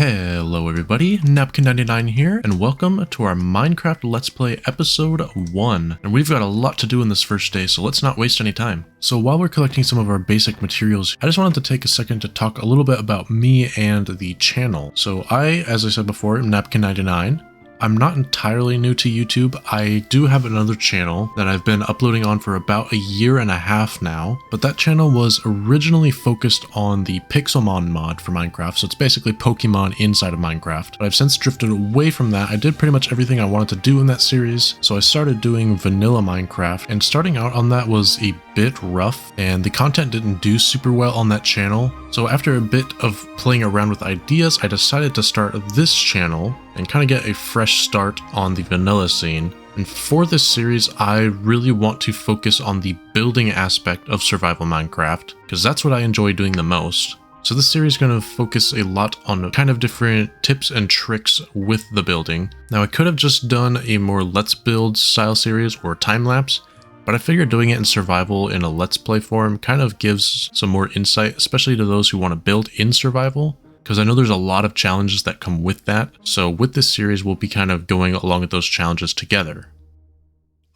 Hello everybody, Napkin99 here, and welcome to our Minecraft Let's Play episode 1. And we've got a lot to do in this first day, so let's not waste any time. So while we're collecting some of our basic materials, I just wanted to take a second to talk a little bit about me and the channel. So as I said before, am Napkin99. I'm not entirely new to YouTube. I do have another channel that I've been uploading on for about a year and a half now, but that channel was originally focused on the Pixelmon mod for Minecraft, so it's basically Pokemon inside of Minecraft. But I've since drifted away from that. I did pretty much everything I wanted to do in that series, so I started doing vanilla Minecraft, and starting out on that was a bit rough, and the content didn't do super well on that channel. So after a bit of playing around with ideas, I decided to start this channel and kind of get a fresh start on the vanilla scene. And for this series, I really want to focus on the building aspect of survival Minecraft, because that's what I enjoy doing the most. So this series is going to focus a lot on kind of different tips and tricks with the building. Now I could have just done a more Let's Build style series or time-lapse, but I figured doing it in survival in a Let's Play form kind of gives some more insight, especially to those who want to build in survival, because I know there's a lot of challenges that come with that. So with this series, we'll be kind of going along with those challenges together.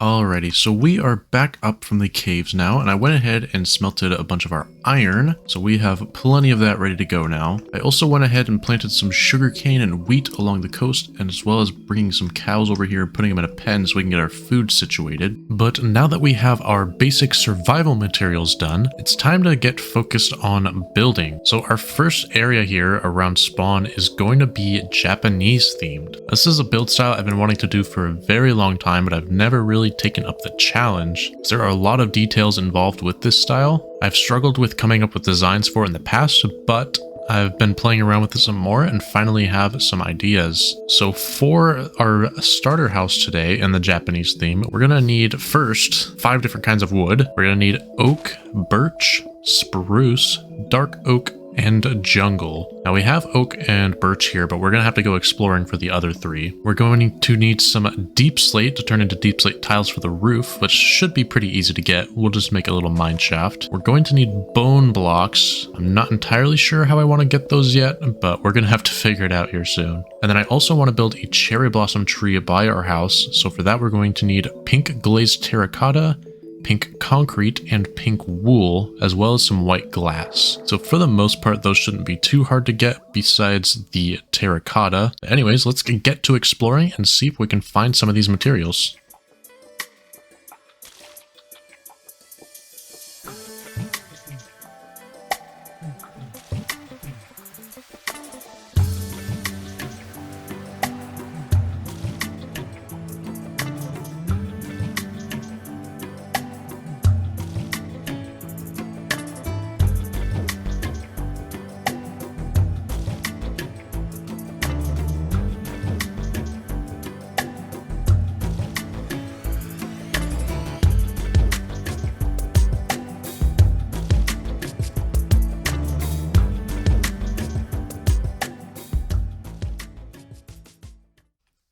Alrighty, so we are back up from the caves now, and I went ahead and smelted a bunch of our iron, so we have plenty of that ready to go now. I also went ahead and planted some sugarcane and wheat along the coast, and as well as bringing some cows over here, putting them in a pen so we can get our food situated. But now that we have our basic survival materials done, it's time to get focused on building. So our first area here around spawn is going to be Japanese themed. This is a build style I've been wanting to do for a very long time, but I've never really taken up the challenge. There are a lot of details involved with this style. I've struggled with coming up with designs for it in the past, but I've been playing around with it some more and finally have some ideas. So for our starter house today in the Japanese theme, we're gonna need first 5 different kinds of wood. We're gonna need oak, birch, spruce, dark oak, and jungle. Now we have oak and birch here, but we're gonna have to go exploring for the other 3. We're going to need some deep slate to turn into deep slate tiles for the roof, which should be pretty easy to get. We'll just make a little mine shaft. We're going to need bone blocks. I'm not entirely sure how I want to get those yet, but we're gonna have to figure it out here soon. And then I also want to build a cherry blossom tree by our house, so for that we're going to need pink glazed terracotta, pink concrete, and pink wool, as well as some white glass. So for the most part, those shouldn't be too hard to get besides the terracotta. Anyways, let's get to exploring and see if we can find some of these materials.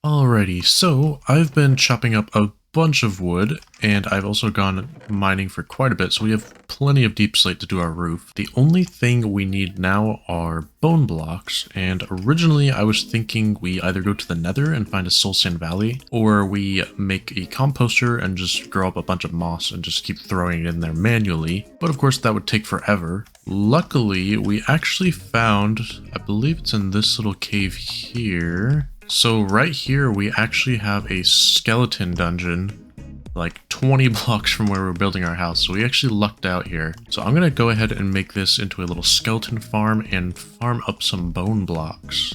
Alrighty, so I've been chopping up a bunch of wood, and I've also gone mining for quite a bit, so we have plenty of deep slate to do our roof. The only thing we need now are bone blocks, and originally I was thinking we either go to the nether and find a soul sand valley, or we make a composter and just grow up a bunch of moss and just keep throwing it in there manually, but of course that would take forever. Luckily, we actually found, I believe it's in this little cave here. So right here, we actually have a skeleton dungeon, like 20 blocks from where we're building our house. So we actually lucked out here. So I'm going to go ahead and make this into a little skeleton farm and farm up some bone blocks.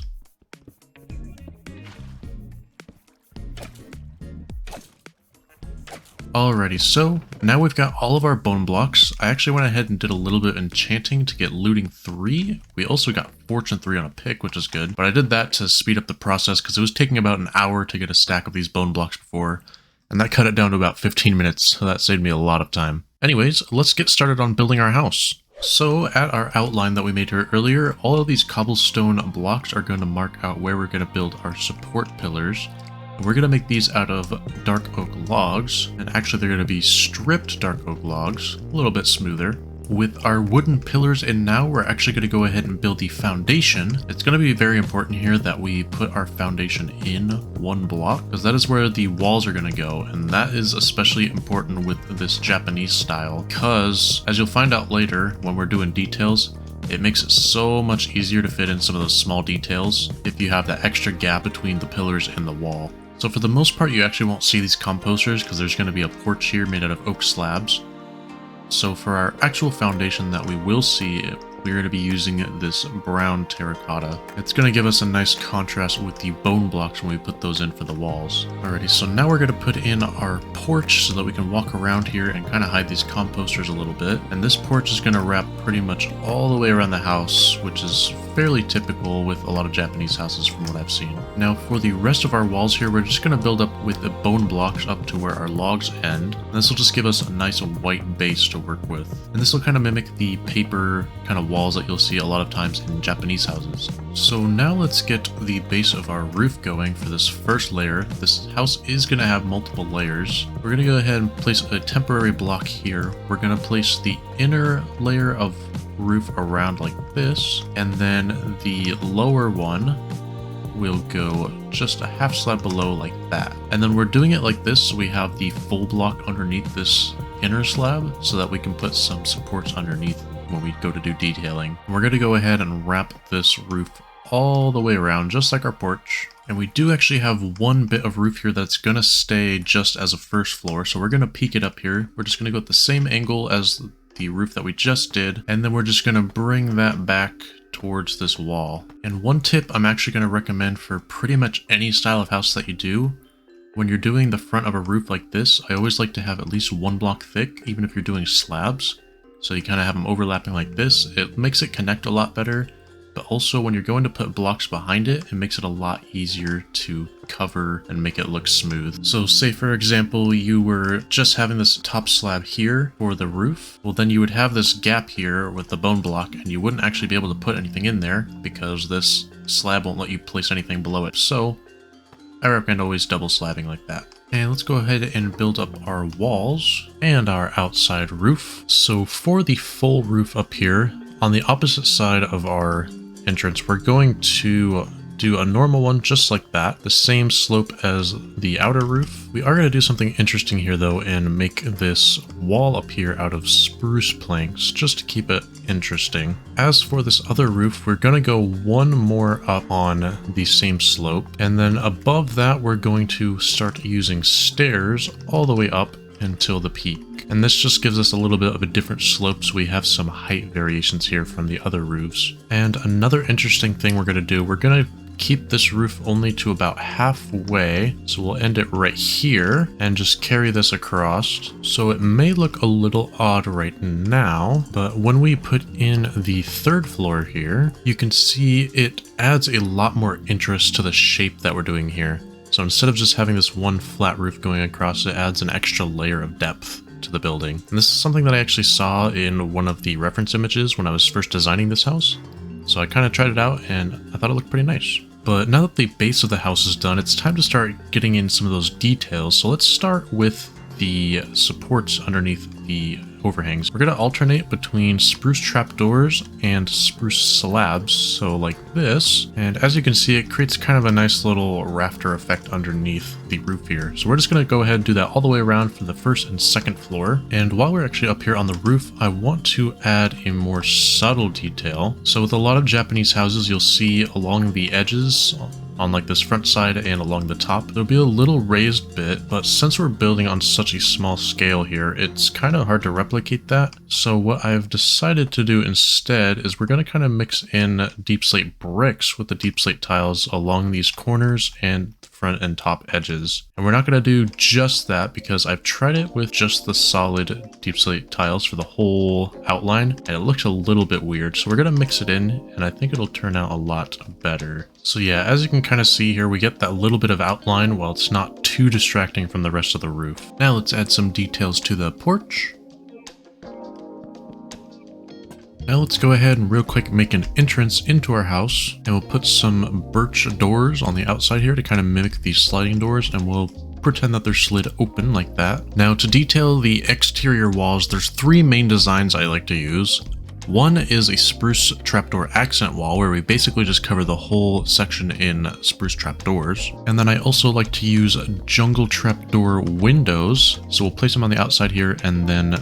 Alrighty, so now we've got all of our bone blocks. I actually went ahead and did a little bit of enchanting to get looting 3. We also got fortune 3 on a pick, which is good, but I did that to speed up the process because it was taking about an hour to get a stack of these bone blocks before, and that cut it down to about 15 minutes, so that saved me a lot of time. Anyways, let's get started on building our house. So at our outline that we made here earlier, all of these cobblestone blocks are going to mark out where we're going to build our support pillars. We're going to make these out of dark oak logs, and actually they're going to be stripped dark oak logs, a little bit smoother. with our wooden pillars in now, we're actually going to go ahead and build the foundation. It's going to be very important here that we put our foundation in one block, because that is where the walls are going to go, and that is especially important with this Japanese style, because as you'll find out later when we're doing details, it makes it so much easier to fit in some of those small details if you have that extra gap between the pillars and the wall. So for the most part, you actually won't see these composters because there's going to be a porch here made out of oak slabs. So for our actual foundation that we will see, we're going to be using this brown terracotta. It's going to give us a nice contrast with the bone blocks when we put those in for the walls. Alrighty, so now we're going to put in our porch so that we can walk around here and kind of hide these composters a little bit. And this porch is going to wrap pretty much all the way around the house, which is fairly typical with a lot of Japanese houses from what I've seen. Now for the rest of our walls here, we're just going to build up with the bone blocks up to where our logs end. And this will just give us a nice white base to work with. And this will kind of mimic the paper kind of walls that you'll see a lot of times in Japanese houses. So now let's get the base of our roof going for this first layer. This house is going to have multiple layers. We're going to go ahead and place a temporary block here. We're going to place the inner layer of roof around like this, and then the lower one will go just a half slab below like that. And then we're doing it like this so we have the full block underneath this inner slab so that we can put some supports underneath when we go to do detailing. And we're going to go ahead and wrap this roof all the way around just like our porch. And we do actually have one bit of roof here that's going to stay just as a first floor, so we're going to peak it up here. We're just going to go at the same angle as the roof that we just did, and then we're just going to bring that back towards this wall. And one tip I'm actually going to recommend for pretty much any style of house that you do, when you're doing the front of a roof like this, I always like to have at least one block thick, even if you're doing slabs. So you kind of have them overlapping like this. It makes it connect a lot better, but also when you're going to put blocks behind it, it makes it a lot easier to cover and make it look smooth. So say for example, you were just having this top slab here for the roof. Well, then you would have this gap here with the bone block, and you wouldn't actually be able to put anything in there because this slab won't let you place anything below it. So I recommend always double slabbing like that. And let's go ahead and build up our walls and our outside roof. So for the full roof up here, on the opposite side of our entrance, we're going to do a normal one just like that, the same slope as the outer roof. We are going to do something interesting here though and make this wall up here out of spruce planks just to keep it interesting. As for this other roof, we're going to go one more up on the same slope, and then above that we're going to start using stairs all the way up until the peak. And this just gives us a little bit of a different slope, so we have some height variations here from the other roofs. And another interesting thing we're going to do, we're going to keep this roof only to about halfway, so we'll end it right here and just carry this across. So it may look a little odd right now, but when we put in the third floor here, you can see it adds a lot more interest to the shape that we're doing here. So instead of just having this one flat roof going across, it adds an extra layer of depth to the building. And this is something that I actually saw in one of the reference images when I was first designing this house. So I kind of tried it out and I thought it looked pretty nice. But now that the base of the house is done, it's time to start getting in some of those details. So let's start with the supports underneath the overhangs. We're going to alternate between spruce trapdoors and spruce slabs, so like this. And as you can see, it creates kind of a nice little rafter effect underneath the roof here. So we're just going to go ahead and do that all the way around for the first and second floor. And while we're actually up here on the roof, I want to add a more subtle detail. So with a lot of Japanese houses, you'll see along the edges on like this front side and along the top, there'll be a little raised bit, but since we're building on such a small scale here, it's kind of hard to replicate that. So what I've decided to do instead is we're going to kind of mix in deep slate bricks with the deep slate tiles along these corners and front and top edges. And we're not going to do just that because I've tried it with just the solid deep slate tiles for the whole outline, and it looks a little bit weird. So we're going to mix it in, and I think it'll turn out a lot better. So yeah, as you can kind of see here, we get that little bit of outline while it's not too distracting from the rest of the roof. Now let's add some details to the porch. Now let's go ahead and real quick make an entrance into our house, and we'll put some birch doors on the outside here to kind of mimic these sliding doors, and we'll pretend that they're slid open like that. Now to detail the exterior walls, there's 3 main designs I like to use. One is a spruce trapdoor accent wall where we basically just cover the whole section in spruce trapdoors. And then I also like to use jungle trapdoor windows. So we'll place them on the outside here and then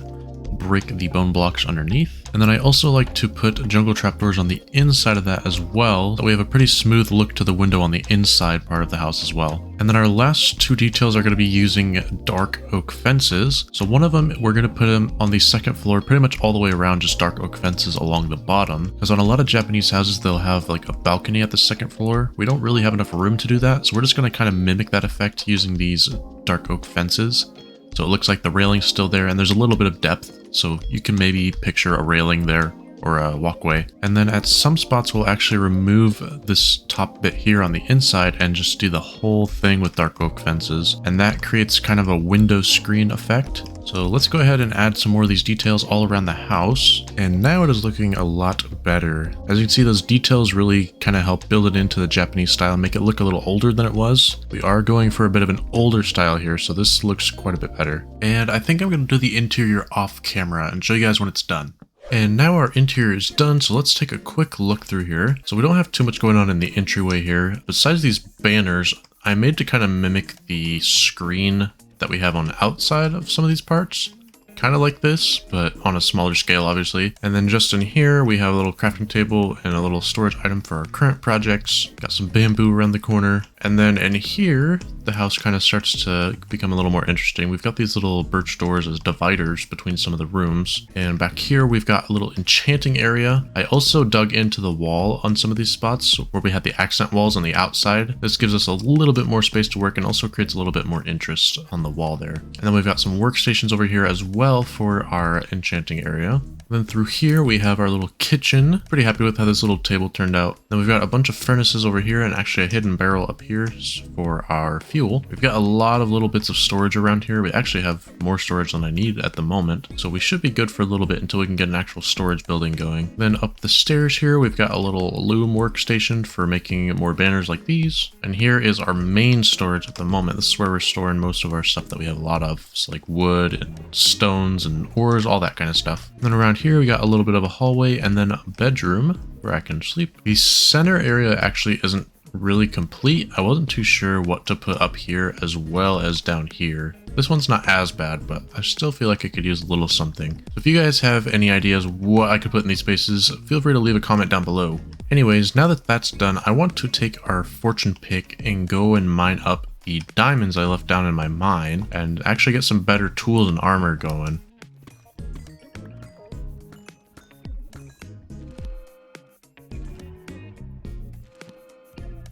break the bone blocks underneath. And then I also like to put jungle trapdoors on the inside of that as well, so we have a pretty smooth look to the window on the inside part of the house as well. And then our last 2 details are going to be using dark oak fences. So one of them, we're going to put them on the second floor, pretty much all the way around, just dark oak fences along the bottom. Because on a lot of Japanese houses, they'll have like a balcony at the second floor. We don't really have enough room to do that, so we're just going to kind of mimic that effect using these dark oak fences. So it looks like the railing's still there and there's a little bit of depth, so you can maybe picture a railing there or a walkway. And then at some spots we'll actually remove this top bit here on the inside and just do the whole thing with dark oak fences, and that creates kind of a window screen effect. So let's go ahead and add some more of these details all around the house. And now it is looking a lot better. As you can see, those details really kind of help build it into the Japanese style and make it look a little older than it was. We are going for a bit of an older style here, so this looks quite a bit better. And I think I'm going to do the interior off camera and show you guys when it's done. And now our interior is done, so let's take a quick look through here. So we don't have too much going on in the entryway here. Besides these banners, I made to kind of mimic the screen that we have on the outside of some of these parts. Kind of like this, but on a smaller scale, obviously. And then just in here, we have a little crafting table and a little storage item for our current projects. Got some bamboo around the corner. And then in here, the house kind of starts to become a little more interesting. We've got these little birch doors as dividers between some of the rooms. And back here, we've got a little enchanting area. I also dug into the wall on some of these spots where we had the accent walls on the outside. This gives us a little bit more space to work and also creates a little bit more interest on the wall there. And then we've got some workstations over here as well for our enchanting area. Then through here we have our little kitchen. Pretty happy with how this little table turned out. Then we've got a bunch of furnaces over here and actually a hidden barrel up here for our fuel. We've got a lot of little bits of storage around here. We actually have more storage than I need at the moment, so we should be good for a little bit until we can get an actual storage building going. Then up the stairs here we've got a little loom workstation for making more banners like these. And here is our main storage at the moment. This is where we're storing most of our stuff that we have a lot of. It's like wood and stones and ores, all that kind of stuff. And then around here we got a little bit of a hallway and then a bedroom where I can sleep. The center area actually isn't really complete. I wasn't too sure what to put up here as well as down here. This one's not as bad, but I still feel like I could use a little something. So if you guys have any ideas what I could put in these spaces, feel free to leave a comment down below. Anyways, now that that's done, I want to take our fortune pick and go and mine up the diamonds I left down in my mine and actually get some better tools and armor going.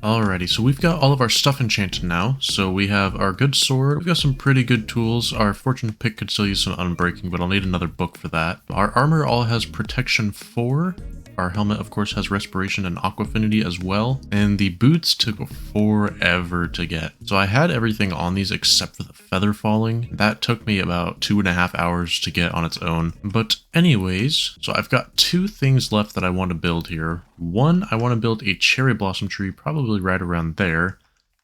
Alrighty, so we've got all of our stuff enchanted now. So we have our good sword, we've got some pretty good tools. Our fortune pick could still use some unbreaking, but I'll need another book for that. Our armor all has protection 4. Our helmet, of course, has respiration and aquafinity as well. And the boots took forever to get. So I had everything on these except for the feather falling. That took me about 2.5 hours to get on its own. But anyways, so I've got 2 things left that I want to build here. One, I want to build a cherry blossom tree, probably right around there.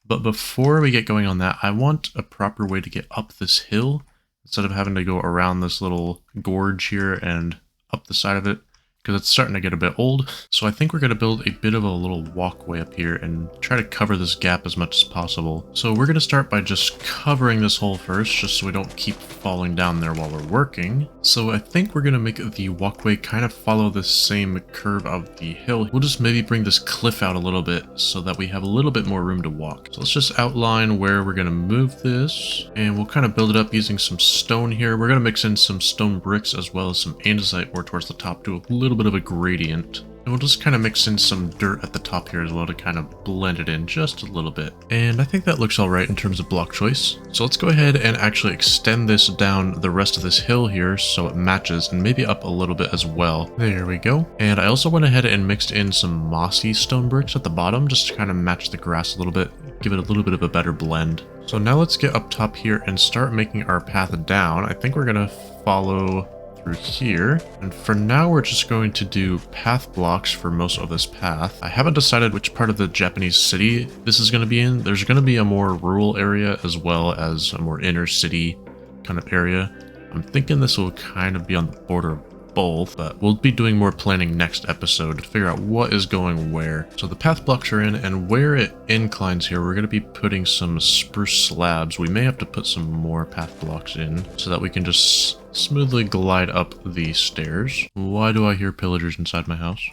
But before we get going on that, I want a proper way to get up this hill instead of having to go around this little gorge here and up the side of it, because it's starting to get a bit old. So I think we're going to build a bit of a little walkway up here and try to cover this gap as much as possible. So we're going to start by just covering this hole first, just so we don't keep falling down there while we're working. So I think we're going to make the walkway kind of follow the same curve of the hill. We'll just maybe bring this cliff out a little bit so that we have a little bit more room to walk. So let's just outline where we're going to move this, and we'll kind of build it up using some stone here. We're going to mix in some stone bricks as well as some andesite ore towards the top to a little bit of a gradient. And we'll just kind of mix in some dirt at the top here as well to kind of blend it in just a little bit. And I think that looks all right in terms of block choice. So let's go ahead and actually extend this down the rest of this hill here so it matches, and maybe up a little bit as well. There we go. And I also went ahead and mixed in some mossy stone bricks at the bottom just to kind of match the grass a little bit, give it a little bit of a better blend. So now let's get up top here and start making our path down. I think we're going to follow through here. And for now, we're just going to do path blocks for most of this path. I haven't decided which part of the Japanese city this is going to be in. There's going to be a more rural area as well as a more inner city kind of area. I'm thinking this will kind of be on the border of both, but we'll be doing more planning next episode to figure out what is going where. So the path blocks are in, and where it inclines here, we're going to be putting some spruce slabs. We may have to put some more path blocks in so that we can just smoothly glide up the stairs. Why do I hear pillagers inside my house?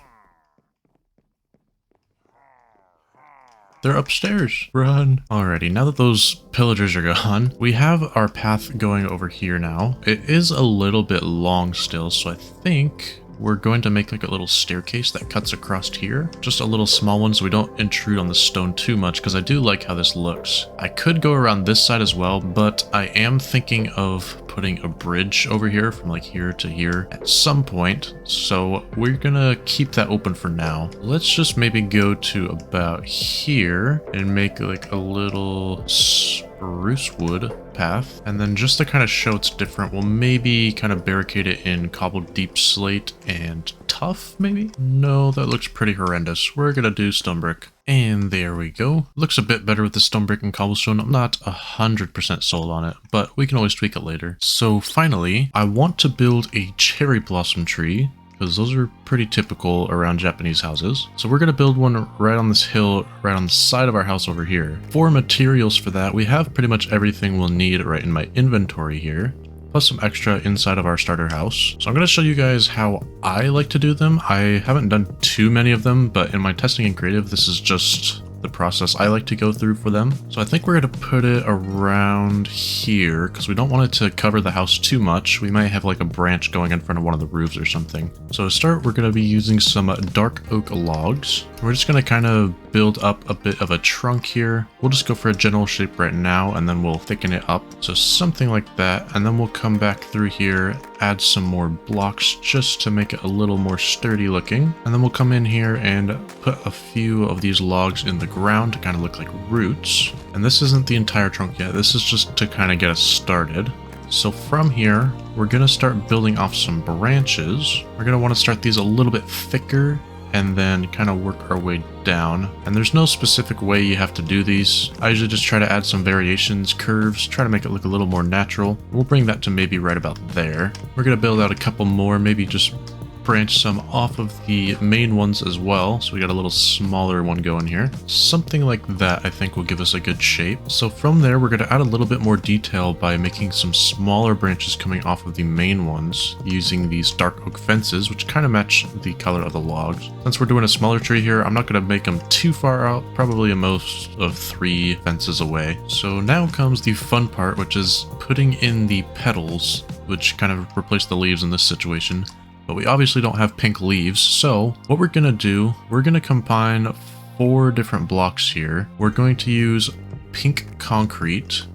They're upstairs. Run. Alrighty, now that those pillagers are gone, we have our path going over here now. It is a little bit long still, so I think we're going to make like a little staircase that cuts across here. Just a little small one so we don't intrude on the stone too much, because I do like how this looks. I could go around this side as well, but I am thinking of putting a bridge over here from like here to here at some point. So we're gonna keep that open for now. Let's just maybe go to about here and make like a little spruce wood path, and then just to kind of show it's different, we'll maybe kind of barricade it in cobbled deep slate and tough, maybe? No, that looks pretty horrendous. We're gonna do stone brick. And there we go. Looks a bit better with the stone brick and cobblestone. I'm not 100% sold on it, but we can always tweak it later. So finally, I want to build a cherry blossom tree, because those are pretty typical around Japanese houses. So we're going to build one right on this hill, right on the side of our house over here. For materials for that, we have pretty much everything we'll need right in my inventory here, plus some extra inside of our starter house. So I'm going to show you guys how I like to do them. I haven't done too many of them, but in my testing and creative, this is just the process I like to go through for them. So I think we're going to put it around here because we don't want it to cover the house too much. We might have like a branch going in front of one of the roofs or something. So to start, we're going to be using some dark oak logs. We're just going to kind of build up a bit of a trunk here. We'll just go for a general shape right now, and then we'll thicken it up. So something like that. And then we'll come back through here, add some more blocks just to make it a little more sturdy looking. And then we'll come in here and put a few of these logs in the ground to kind of look like roots. And this isn't the entire trunk yet. This is just to kind of get us started. So from here, we're going to start building off some branches. We're going to want to start these a little bit thicker and then kind of work our way down. And there's no specific way you have to do these. I usually just try to add some variations, curves, try to make it look a little more natural. We'll bring that to maybe right about there. We're going to build out a couple more, maybe just branch some off of the main ones as well. So we got a little smaller one going here. Something like that I think will give us a good shape. So from there, we're going to add a little bit more detail by making some smaller branches coming off of the main ones using these dark oak fences, which kind of match the color of the logs. Since we're doing a smaller tree here, I'm not going to make them too far out, probably a most of 3 fences away. So now comes the fun part, which is putting in the petals, which kind of replace the leaves in this situation. But we obviously don't have pink leaves, so what we're going to do, we're going to combine 4 different blocks here. We're going to use pink concrete,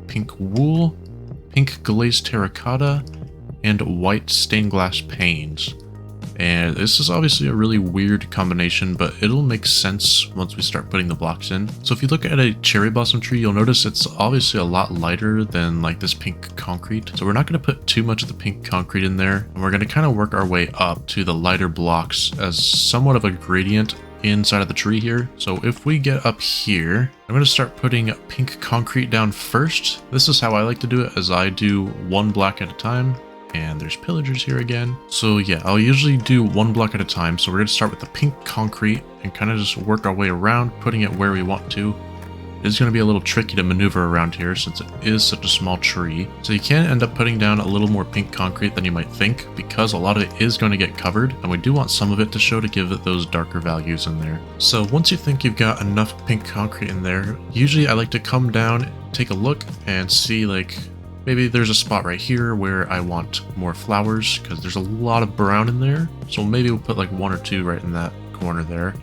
pink wool, pink glazed terracotta, and white stained glass panes. And this is obviously a really weird combination, but it'll make sense once we start putting the blocks in. So if you look at a cherry blossom tree, you'll notice it's obviously a lot lighter than like this pink concrete. So we're not going to put too much of the pink concrete in there, and we're going to kind of work our way up to the lighter blocks as somewhat of a gradient inside of the tree here. So if we get up here, I'm going to start putting pink concrete down first. This is how I like to do it, as I do 1 block at a time. And there's pillagers here again. So yeah, I'll usually do 1 block at a time. So we're going to start with the pink concrete and kind of just work our way around, putting it where we want to. It's going to be a little tricky to maneuver around here since it is such a small tree. So you can end up putting down a little more pink concrete than you might think, because a lot of it is going to get covered, and we do want some of it to show to give it those darker values in there. So once you think you've got enough pink concrete in there, usually I like to come down, take a look, and see like, maybe there's a spot right here where I want more flowers because there's a lot of brown in there. So maybe we'll put like 1 or 2 right in that corner there.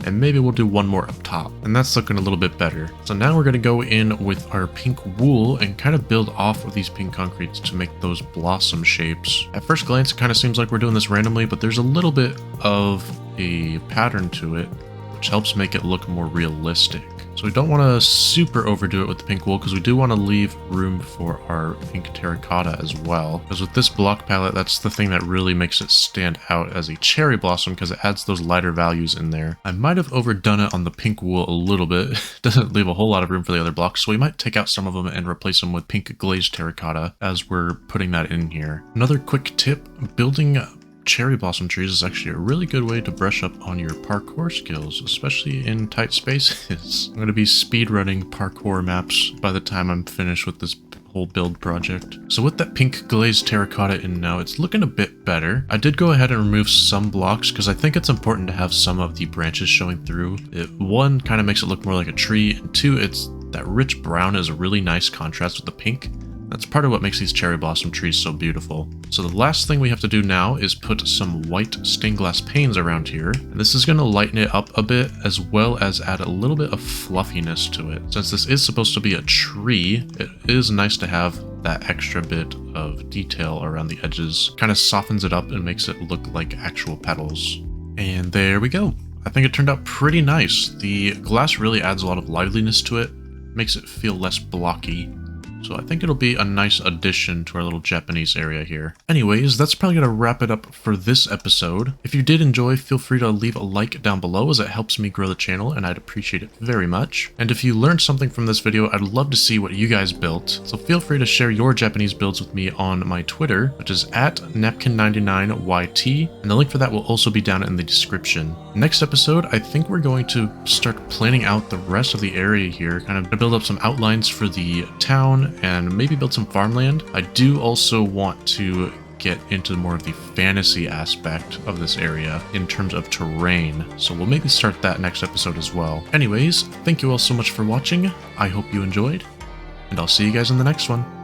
And maybe we'll do 1 more up top. And that's looking a little bit better. So now we're going to go in with our pink wool and kind of build off of these pink concretes to make those blossom shapes. At first glance, it kind of seems like we're doing this randomly, but there's a little bit of a pattern to it, which helps make it look more realistic. So we don't want to super overdo it with the pink wool because we do want to leave room for our pink terracotta as well. Because with this block palette, that's the thing that really makes it stand out as a cherry blossom because it adds those lighter values in there. I might have overdone it on the pink wool a little bit. Doesn't leave a whole lot of room for the other blocks, so we might take out some of them and replace them with pink glazed terracotta as we're putting that in here. Another quick tip, building cherry blossom trees is actually a really good way to brush up on your parkour skills, especially in tight spaces. I'm going to be speedrunning parkour maps by the time I'm finished with this whole build project. So with that pink glazed terracotta in now, it's looking a bit better. I did go ahead and remove some blocks because I think it's important to have some of the branches showing through. One, kind of makes it look more like a tree, and two, it's that rich brown is a really nice contrast with the pink. That's part of what makes these cherry blossom trees so beautiful. So the last thing we have to do now is put some white stained glass panes around here. And this is going to lighten it up a bit as well as add a little bit of fluffiness to it. Since this is supposed to be a tree, it is nice to have that extra bit of detail around the edges. Kind of softens it up and makes it look like actual petals. And there we go. I think it turned out pretty nice. The glass really adds a lot of liveliness to it, makes it feel less blocky. So I think it'll be a nice addition to our little Japanese area here. Anyways, that's probably going to wrap it up for this episode. If you did enjoy, feel free to leave a like down below as it helps me grow the channel and I'd appreciate it very much. And if you learned something from this video, I'd love to see what you guys built. So feel free to share your Japanese builds with me on my Twitter, which is @napkin99YT, and the link for that will also be down in the description. Next episode, I think we're going to start planning out the rest of the area here, kind of to build up some outlines for the town and maybe build some farmland. I do also want to get into more of the fantasy aspect of this area in terms of terrain, so we'll maybe start that next episode as well. Anyways, thank you all so much for watching. I hope you enjoyed, and I'll see you guys in the next one.